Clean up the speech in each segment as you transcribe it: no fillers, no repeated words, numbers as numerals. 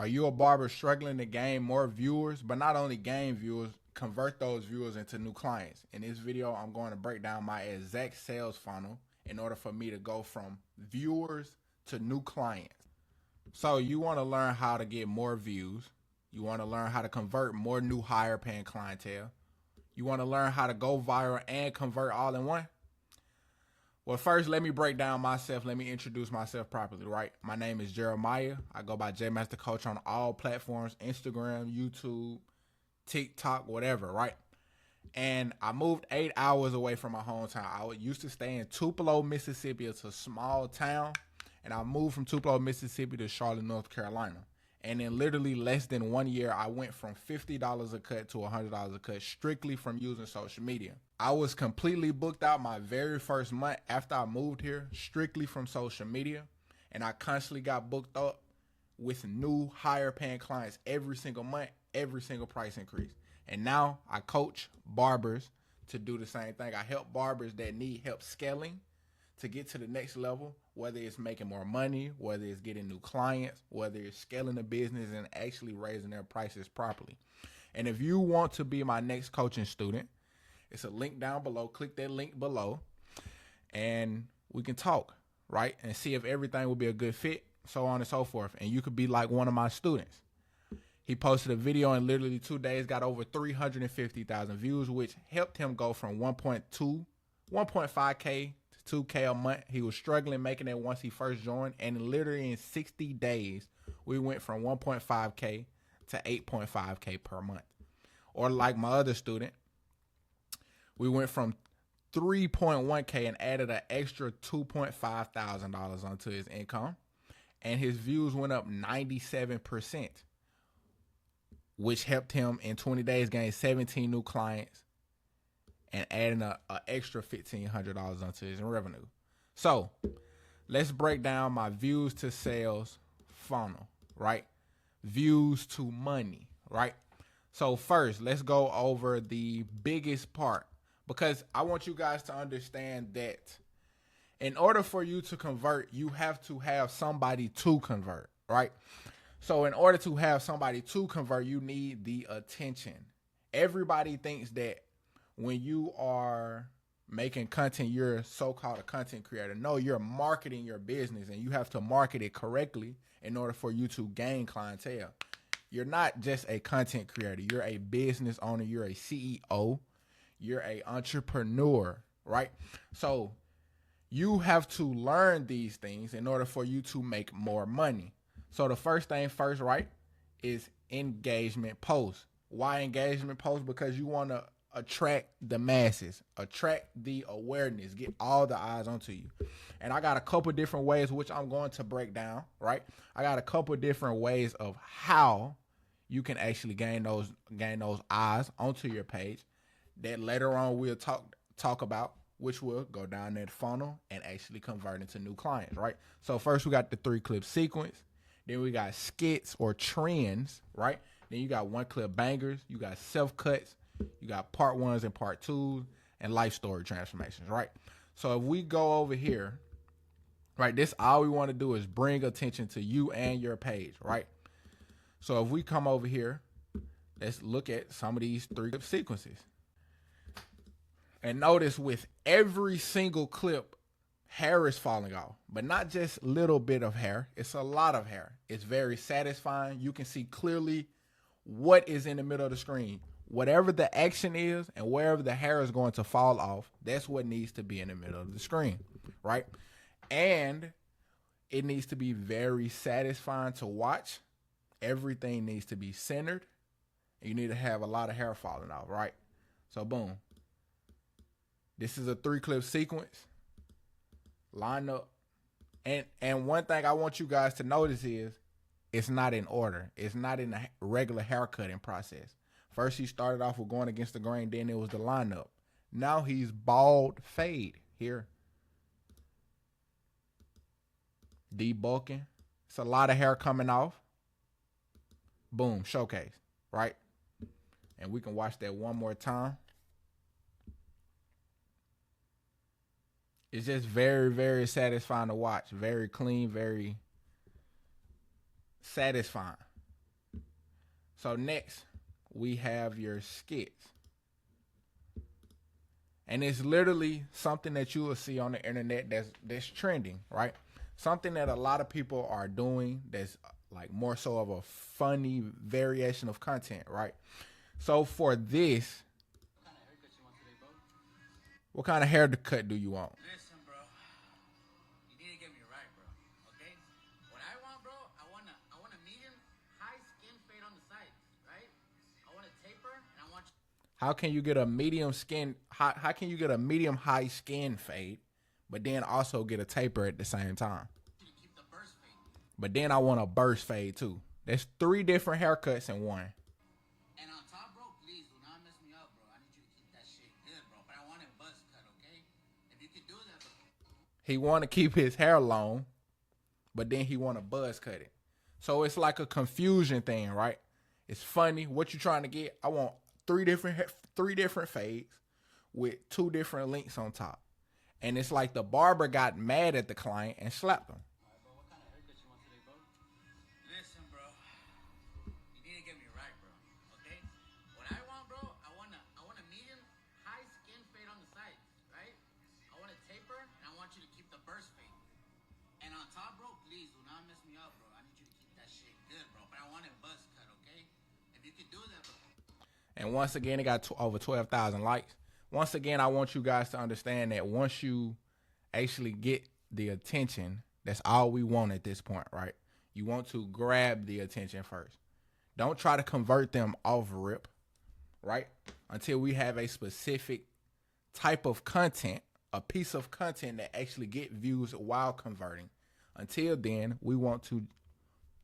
Are you a barber struggling to gain more viewers, but not only gain viewers, convert those viewers into new clients? In this video, I'm going to break down my exact sales funnel in order for me to go from viewers to new clients. So you want to learn how to get more views. You want to learn how to convert more new higher paying clientele. You want to learn how to go viral and convert all in one. Well, first, let me break down myself. Let me introduce myself properly, right? My name is Jeremiah. I go by J Master Coach on all platforms, Instagram, YouTube, TikTok, whatever, right? And I moved 8 hours away from my hometown. I used to stay in Tupelo, Mississippi. It's a small town. And I moved from Tupelo, Mississippi to Charlotte, North Carolina. And in literally less than 1 year, I went from $50 a cut to $100 a cut strictly from using social media. I was completely booked out my very first month after I moved here strictly from social media. And I constantly got booked up with new higher paying clients every single month, every single price increase. And now I coach barbers to do the same thing. I help barbers that need help scaling to get to the next level, whether it's making more money, whether it's getting new clients, whether it's scaling the business and actually raising their prices properly. And if you want to be my next coaching student, it's a link down below. Click that link below and we can talk, right? And see if everything will be a good fit, so on and so forth. And you could be like one of my students. He posted a video in literally 2 days, got over 350,000 views, which helped him go from 1.5K to 2K a month. He was struggling making it once he first joined. And literally in 60 days, we went from 1.5K to 8.5K per month. Or like my other student, we went from 3.1K and added an extra $2.5 thousand onto his income. And his views went up 97%. Which helped him in 20 days gain 17 new clients and adding an extra $1,500 onto his revenue. So let's break down my views to sales funnel, right? Views to money, right? So first, let's go over the biggest part, because I want you guys to understand that in order for you to convert, you have to have somebody to convert, right? So in order to have somebody to convert, you need the attention. Everybody thinks that when you are making content, you're so-called a content creator. No, you're marketing your business, and you have to market it correctly in order for you to gain clientele. You're not just a content creator. You're a business owner. You're a CEO. You're an entrepreneur, right? So you have to learn these things in order for you to make more money. So the first thing first, right, is engagement posts. Why engagement posts? Because you want to attract the masses, attract the awareness, get all the eyes onto you. And I got a couple different ways which I'm going to break down, right? I got a couple different ways of how you can actually gain those eyes onto your page that later on we'll talk about, which will go down that funnel and actually convert into new clients, right? So first we got the 3-clip sequence. Then we got skits or trends, right? Then you got 1-clip bangers. You got self-cuts. You got part 1s and part 2s and life story transformations, right? So if we go over here, right, this all we want to do is bring attention to you and your page, right? So if we come over here, let's look at some of these 3-clip sequences. And notice with every single clip, hair is falling off, but not just little bit of hair. It's a lot of hair. It's very satisfying. You can see clearly what is in the middle of the screen. Whatever the action is and wherever the hair is going to fall off, that's what needs to be in the middle of the screen, right? And it needs to be very satisfying to watch. Everything needs to be centered. You need to have a lot of hair falling off, right? So boom. This is a 3-clip sequence. Line up. And one thing I want you guys to notice is it's not in order. It's not in the regular haircutting process. First he started off with going against the grain, then it was the lineup. Now he's bald fade here. Debulking. It's a lot of hair coming off. Boom, showcase, right? And we can watch that one more time. It's just very, very satisfying to watch. Very clean, very satisfying. So next, we have your skits. And it's literally something that you will see on the internet that's trending, right? Something that a lot of people are doing that's like more so of a funny variation of content, right? So for this, what kind of haircut do you want? Listen, bro. You need to get me right, bro. Okay? What I want, bro, I want a medium high skin fade on the sides, right? I want a taper and I want How can you get a medium skin? How can you get a medium high skin fade, but then also get a taper at the same time? you to keep the burst fade. But then I want a burst fade too. That's 3 different haircuts in one. And on top, bro, please do not mess me up, bro. I need you to keep that shit good, bro. But I want it buzz cut, okay? If you could do that, bro. He want to keep his hair long, but then he want to buzz cut it. So it's like a confusion thing, right? It's funny. What you trying to get? I want 3 different fades with 2 different links on top. And it's like the barber got mad at the client and slapped him. Alright, bro, what kind of haircut you want today, bro? Listen, bro. You need to get me right, bro. Okay? What I want, bro, I want a medium high skin fade on the sides, right? I want a taper and I want you to keep the burst fade. And on top, bro, please do not mess me up, bro. I need you to keep that shit good, bro. But I want it buzz cut, okay? If you could do that, bro. And once again, it got over 12,000 likes. Once again, I want you guys to understand that once you actually get the attention, that's all we want at this point, right? You want to grab the attention first. Don't try to convert them off rip, right? Until we have a specific type of content, a piece of content that actually get views while converting. Until then, we want to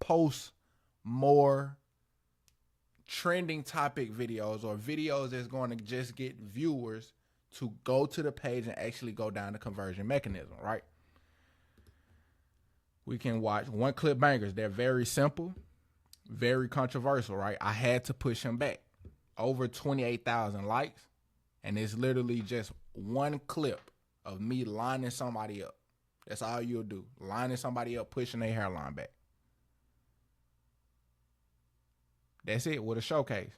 post more trending topic videos or videos that's going to just get viewers to go to the page and actually go down the conversion mechanism, right? We can watch one clip bangers. They're very simple, very controversial, right? I had to push him back. Over 28,000 likes, and it's literally just one clip of me lining somebody up. That's all you'll do. Lining somebody up, pushing their hairline back. That's it with a showcase.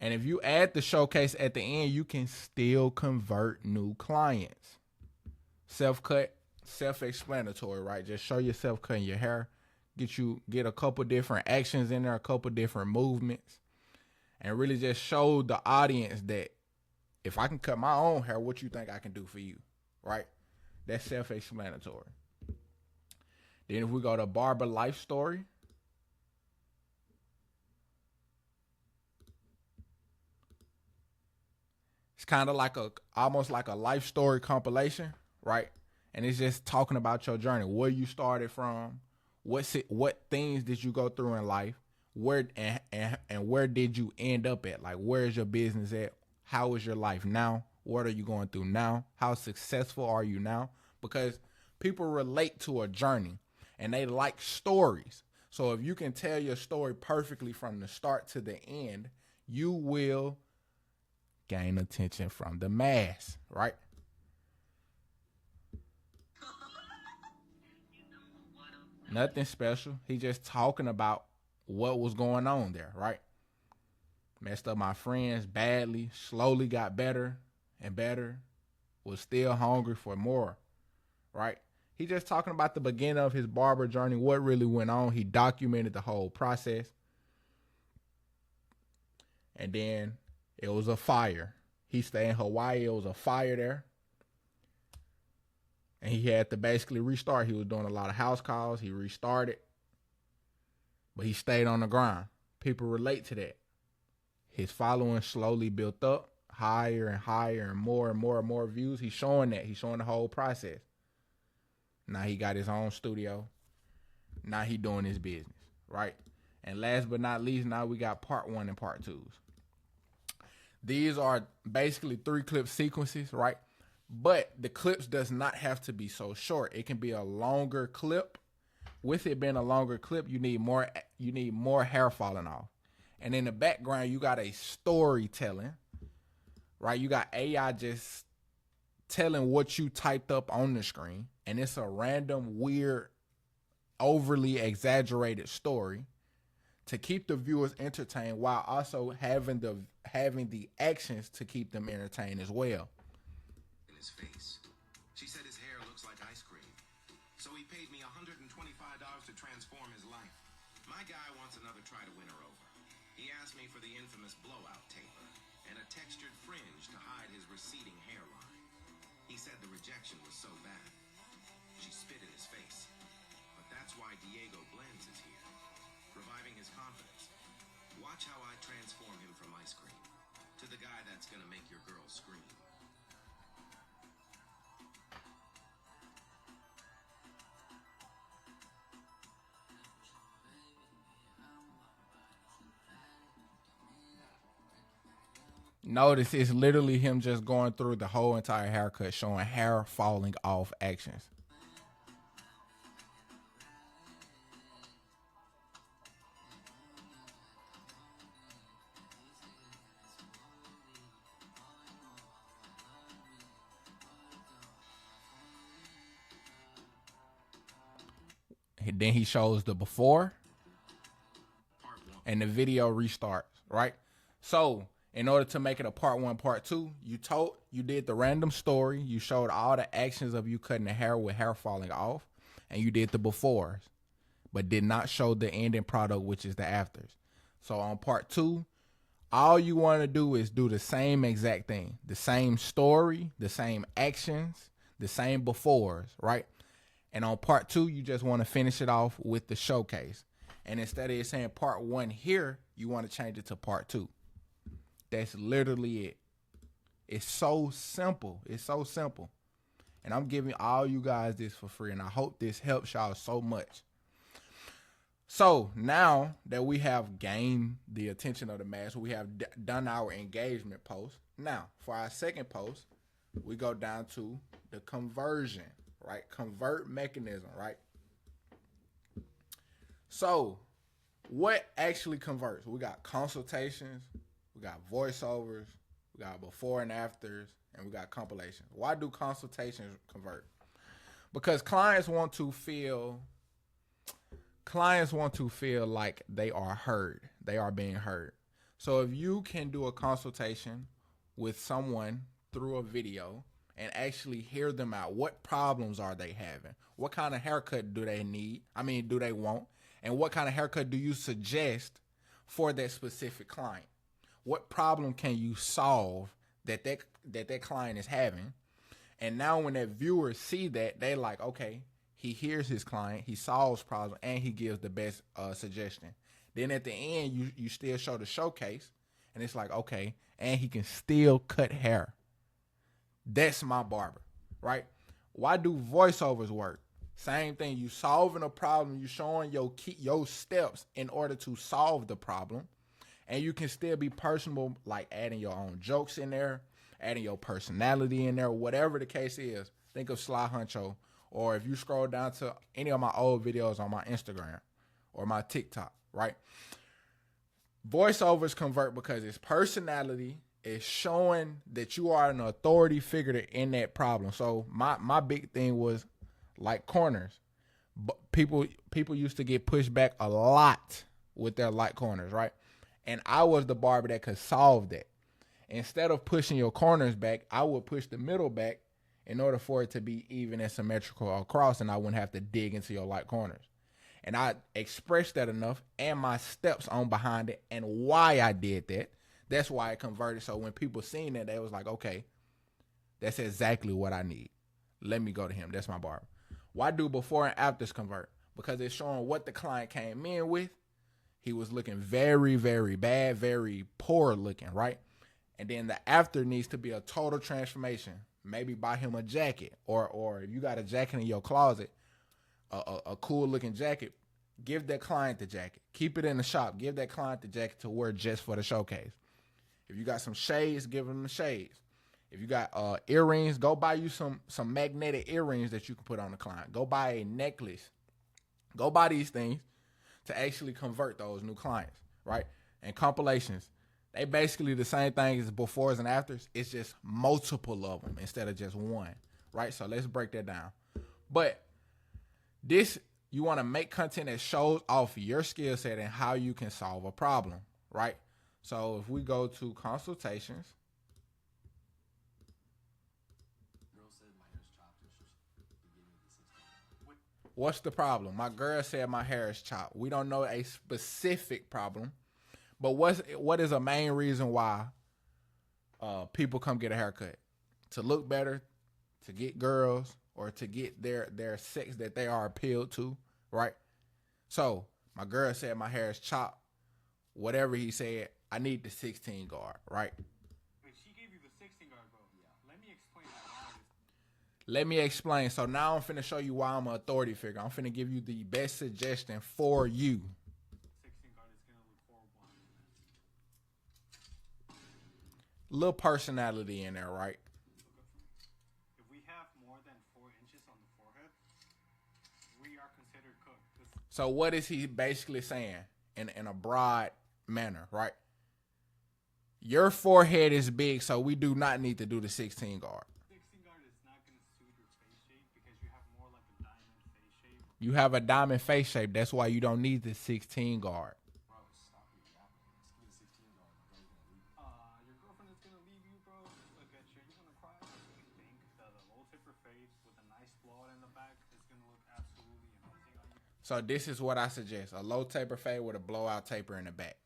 And if you add the showcase at the end, you can still convert new clients. Self-cut, self-explanatory, right? Just show yourself cutting your hair. Get a couple different actions in there, a couple different movements. And really just show the audience that if I can cut my own hair, what you think I can do for you, right? That's self-explanatory. Then if we go to Barber Life Story, it's kind of like almost like a life story compilation, right? And it's just talking about your journey, where you started from, what things did you go through in life, where and where did you end up at? Like, where is your business at? How is your life now? What are you going through now? How successful are you now? Because people relate to a journey. And they like stories. So if you can tell your story perfectly from the start to the end, you will gain attention from the mass, right? Nothing special. He just talking about what was going on there, right? Messed up my friends badly, slowly got better and better, was still hungry for more, right? He just talking about the beginning of his barber journey, what really went on. He documented the whole process. And then it was a fire. He stayed in Hawaii. It was a fire there. And he had to basically restart. He was doing a lot of house calls. He restarted. But he stayed on the grind. People relate to that. His following slowly built up, higher and higher and more and more and more views. He's showing that. He's showing the whole process. Now he got his own studio. Now he doing his business, right? And last but not least, now we got part 1 and part 2s. These are basically 3 clip sequences, right? But the clips does not have to be so short. It can be a longer clip. With it being a longer clip, you need more hair falling off. And in the background, you got a storytelling, right? You got AI just telling what you typed up on the screen. And it's a random, weird overly exaggerated story to keep the viewers entertained while also having the actions to keep them entertained as well. In his face. She said his hair looks like ice cream. So he paid me $125 to transform his life. My guy wants another try to win her over. He asked me for the infamous blowout taper and a textured fringe to hide his receding hairline. He said the rejection was so bad. She spit in his face. But that's why Diego Blends is here, reviving his confidence. Watch how I transform him from ice cream to the guy that's gonna make your girl scream. Notice it's literally him just going through the whole entire haircut, showing hair falling off actions. Then he shows the before and the video restarts, right? So in order to make it a part 1, part 2, you did the random story. You showed all the actions of you cutting the hair with hair falling off, and you did the befores, but did not show the ending product, which is the afters. So on part 2, all you want to do is do the same exact thing, the same story, the same actions, the same befores, right? And on part 2, you just want to finish it off with the showcase. And instead of it saying part 1 here, you want to change it to part 2. That's literally it. It's so simple. It's so simple. And I'm giving all you guys this for free. And I hope this helps y'all so much. So now that we have gained the attention of the mass, we have done our engagement post. Now, for our second post, we go down to the conversion, right? Convert mechanism, right? So what actually converts? We got consultations, we got voiceovers, we got before and afters, and we got compilations. Why do consultations convert? Because clients want to feel like they are heard. They are being heard. So if you can do a consultation with someone through a video and actually hear them out, what problems are they having? What kind of haircut do they need? Do they want? And what kind of haircut do you suggest for that specific client? What problem can you solve that client is having? And now when that viewer see that, they like, okay, he hears his client, he solves problems, and he gives the best suggestion. Then at the end, you still show the showcase, and it's like, okay, and he can still cut hair. That's my barber, right? Why do voiceovers work? Same thing. You solving a problem. You showing your steps in order to solve the problem. And you can still be personable, like adding your own jokes in there, adding your personality in there, whatever the case is. Think of Sly Huncho. Or if you scroll down to any of my old videos on my Instagram or my TikTok, right? Voiceovers convert because it's personality. It's showing that you are an authority figure in that problem. So my big thing was like corners. But people used to get pushed back a lot with their light corners, right? And I was the barber that could solve that. Instead of pushing your corners back, I would push the middle back in order for it to be even and symmetrical across, and I wouldn't have to dig into your light corners. And I expressed that enough and my steps on behind it and why I did that. That's why it converted. So when people seen that, they was like, okay, that's exactly what I need. Let me go to him. That's my barber. Why do before and afters convert? Because it's showing what the client came in with. He was looking very, very bad, very poor looking, right? And then the after needs to be a total transformation. Maybe buy him a jacket, or if you got a jacket in your closet, a cool looking jacket, give that client the jacket. Keep it in the shop. Give that client the jacket to wear just for the showcase. If you got some shades, give them the shades. If you got earrings, go buy you some magnetic earrings that you can put on the client. Go buy a necklace. Go buy these things to actually convert those new clients, right? And compilations, they basically the same thing as befores and afters. It's just multiple of them instead of just one, right? So let's break that down. But this You want to make content that shows off your skill set and how you can solve a problem, right? So if we go to consultations, what's the problem? My girl said my hair is chopped. We don't know a specific problem, but what is a main reason why people come get a haircut? To look better, to get girls, or to get their sex that they are appealed to, right? So my girl said my hair is chopped. Whatever he said, I need the 16 guard, right? Wait, she gave you the 16 guard, bro. Yeah. Let me explain that. Let me explain. So now I'm finna show you why I'm an authority figure. I'm finna give you the best suggestion for you. 16 guard is gonna look horrible. Little personality in there, right? If we have more than 4 inches on the forehead, we are considered cooked. So what is he basically saying in a broad manner, right? Your forehead is big, so we do not need to do the 16 guard. 16 guard is not going to suit your face shape because you have more like a diamond face shape. You have a diamond face shape. That's why you don't need the 16 guard. Bro, stop me. Yeah, let's give it 16 guard. Your girlfriend is going to leave you, bro. Look at you. You're going to cry. I think that a low tipper fade with a nice blowout in the back is going to look absolutely amazing on you. So this is what I suggest: a low taper fade with a blowout taper in the back.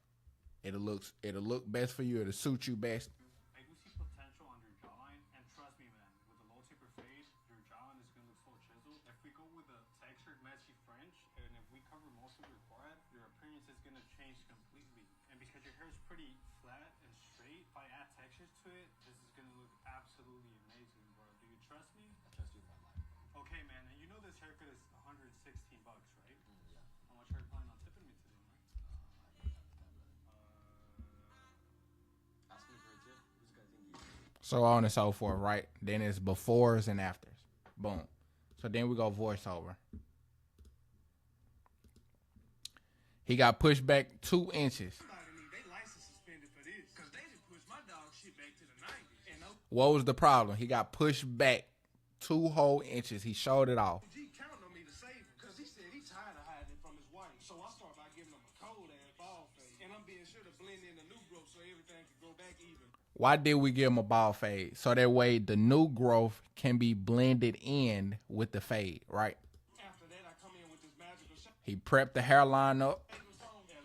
It'll look best for you. It'll suit you best. I do see potential on your jawline, and trust me, man, with a low taper fade, your jawline is gonna look so chiseled. If we go with a textured, messy French, and if we cover most of your forehead, your appearance is gonna change completely. And because your hair is pretty flat and straight, if I add textures to it, this is gonna look absolutely amazing, bro. Do you trust me? I trust you with my life. Okay, man, and you know this haircut is $116, right? Yeah. How much are you planning on tipping me today, man? So on and so forth, right? Then it's befores and afters. Boom. So then we go voiceover. He got pushed back 2 inches. What was the problem? He got pushed back 2 whole inches. He showed it off. Why did we give him a bald fade? So that way the new growth can be blended in with the fade, right? After that, I come in with this magical shot. He prepped the hairline up. And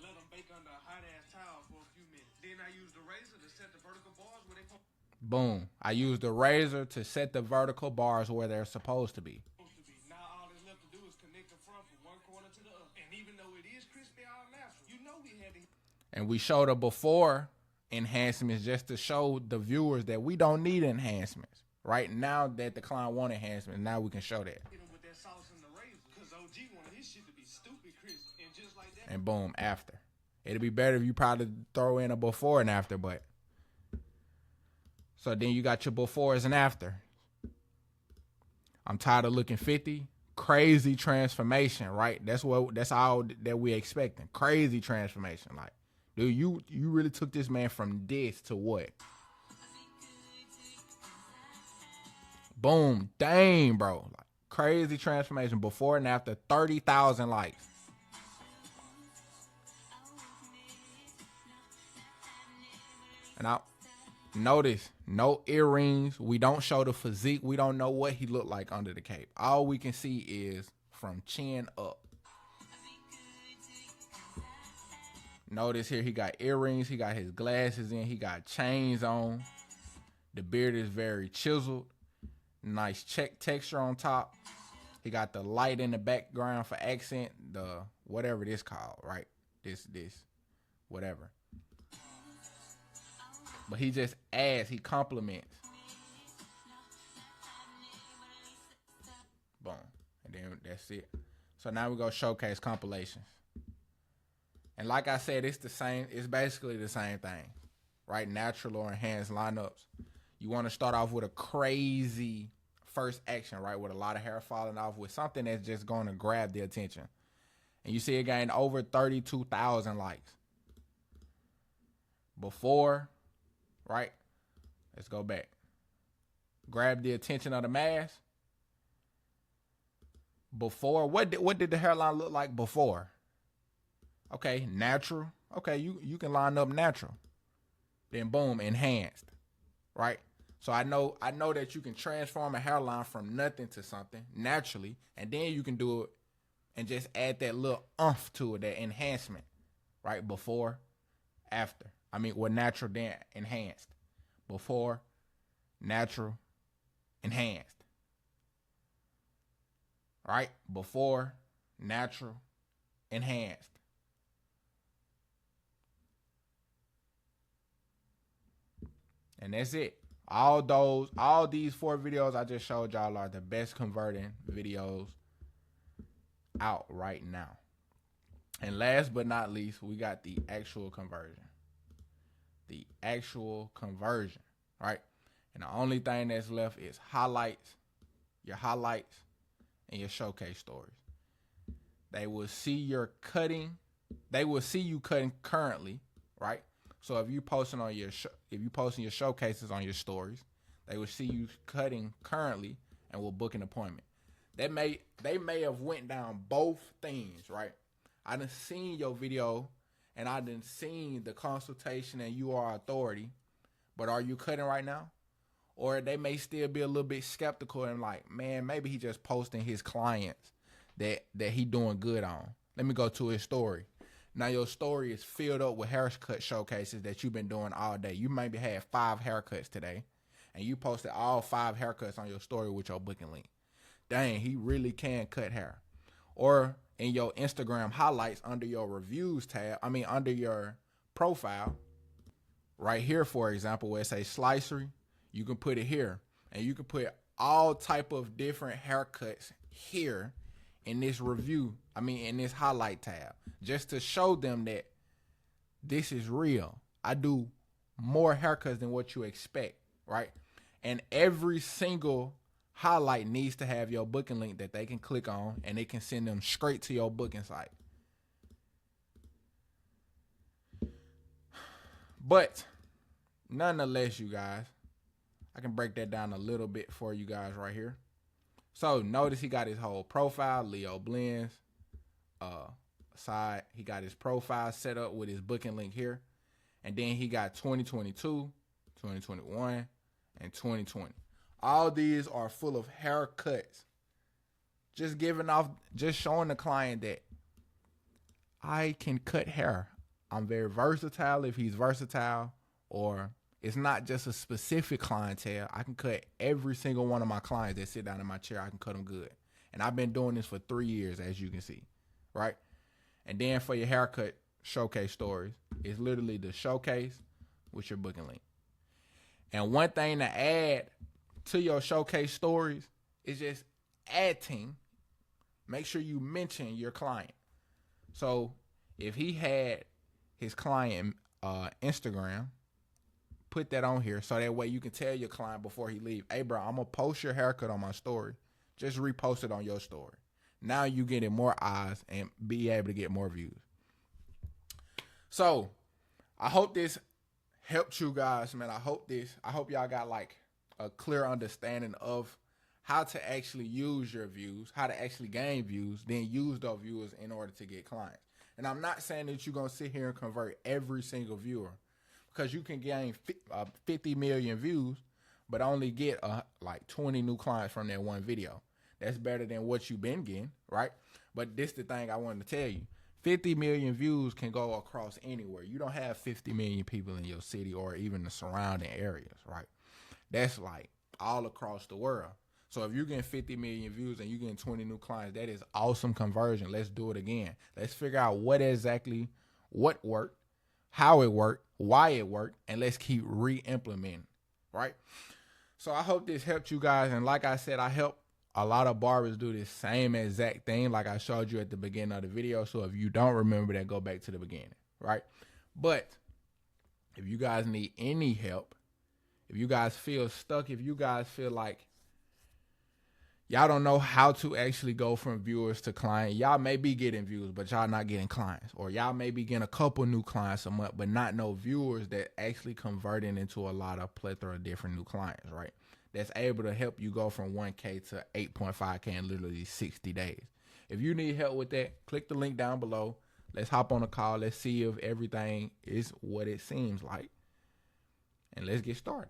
let them bake under a hot-ass towel for a few minutes. Then I use the razor to set the vertical bars where they supposed Boom. I used the razor to set the vertical bars where they're supposed to be. to be. Now all that's left to do is connect the front from one corner to the other. And even though it is crispy all natural, you know we had to... And we showed a before enhancements just to show the viewers that we don't need enhancements. Right now that the client want enhancements, now we can show that. Hit him with that sauce in the razor. Because OG wanted his shit to be stupid crisp. And just like that... And boom, after. It'd be better if you probably throw in a before and after, but... So then you got your befores and after. I'm tired of looking 50. Crazy transformation, right? That's all that we expecting. Crazy transformation. Like, dude, you really took this man from this to what? Boom. Dang, bro. Like, crazy transformation. Before and after. 30,000 likes. And I notice, no earrings. We don't show the physique. We don't know what he looked like under the cape. All we can see is from chin up. Notice here he got earrings. He got his glasses in. He got chains on. The beard is very chiseled. Nice check texture on top. He got the light in the background for accent. The whatever this called, right? This whatever. But he just adds, he compliments. Boom. And then that's it. So now we go showcase compilations. And like I said, it's the same, it's basically the same thing. Right? Natural or enhanced lineups. You want to start off with a crazy first action, right? With a lot of hair falling off, with something that's just going to grab the attention. And you see it gained over 32,000 likes. Before, right? Let's go back. Grab the attention of the mass. Before, what did the hairline look like before? Okay, natural. Okay, you can line up natural. Then boom, enhanced. Right? So I know that you can transform a hairline from nothing to something naturally, and then you can do it and just add that little umph to it, that enhancement. Right? Before, after. I mean, well, natural, then enhanced. Before, natural, enhanced. Right? Before, natural, enhanced. And that's it. All these 4 videos I just showed y'all are the best converting videos out right now. And last but not least, we got the actual conversion. The actual conversion, right? And the only thing that's left is your highlights, and your showcase stories. They will see you cutting currently, right? So if you posting your showcases on your stories, they will see you cutting currently and will book an appointment. They may have went down both things, right? I done seen your video and I done seen the consultation and you are authority, but are you cutting right now? Or they may still be a little bit skeptical and like, man, maybe he just posting his clients that he doing good on. Let me go to his story. Now your story is filled up with haircut showcases that you've been doing all day. You maybe had 5 haircuts today, and you posted all 5 haircuts on your story with your booking link. Dang, he really can cut hair. Or in your Instagram highlights under your reviews tab, under your profile, right here, for example, where it says slicery, you can put it here. And you can put all type of different haircuts here in this in this highlight tab, just to show them that this is real. I do more haircuts than what you expect, right? And every single highlight needs to have your booking link that they can click on, and it can send them straight to your booking site. But nonetheless, you guys, I can break that down a little bit for you guys right here. So notice he got his whole profile, Leo Blends, side. He got his profile set up with his booking link here. And then he got 2022, 2021, and 2020. All these are full of haircuts. Just showing the client that I can cut hair. I'm very versatile if he's versatile, or it's not just a specific clientele. I can cut every single one of my clients that sit down in my chair. I can cut them good. And I've been doing this for 3 years, as you can see, right? And then for your haircut showcase stories, it's literally the showcase with your booking link. And one thing to add to your showcase stories is just adding. Make sure you mention your client. So if he had his client Instagram, put that on here so that way you can tell your client before he leave, hey bro, I'm gonna post your haircut on my story. Just repost it on your story. Now you getting more eyes and be able to get more views. So I hope this helped you guys, man. I hope y'all got like a clear understanding of how to actually use your views, how to actually gain views, then use those viewers in order to get clients. And I'm not saying that you're gonna sit here and convert every single viewer, because you can gain 50 million views, but only get like 20 new clients from that one video. That's better than what you've been getting, right? But this the thing I wanted to tell you. 50 million views can go across anywhere. You don't have 50 million people in your city or even the surrounding areas, right? That's like all across the world. So if you're getting 50 million views and you're getting 20 new clients, that is awesome conversion. Let's do it again. Let's figure out what worked, how it worked, why it worked, and let's keep re-implementing, right? So I hope this helped you guys. And like I said, I help a lot of barbers do this same exact thing like I showed you at the beginning of the video. So if you don't remember that, go back to the beginning, right? But if you guys need any help, if you guys feel stuck, if you guys feel like y'all don't know how to actually go from viewers to client, y'all may be getting views, but y'all not getting clients. Or y'all may be getting a couple new clients a month, but not no viewers that actually converting into a lot of plethora of different new clients, right? that's able to help you go from 1K to 8.5K in literally 60 days. If you need help with that, click the link down below. Let's hop on a call. Let's see if everything is what it seems like. And let's get started.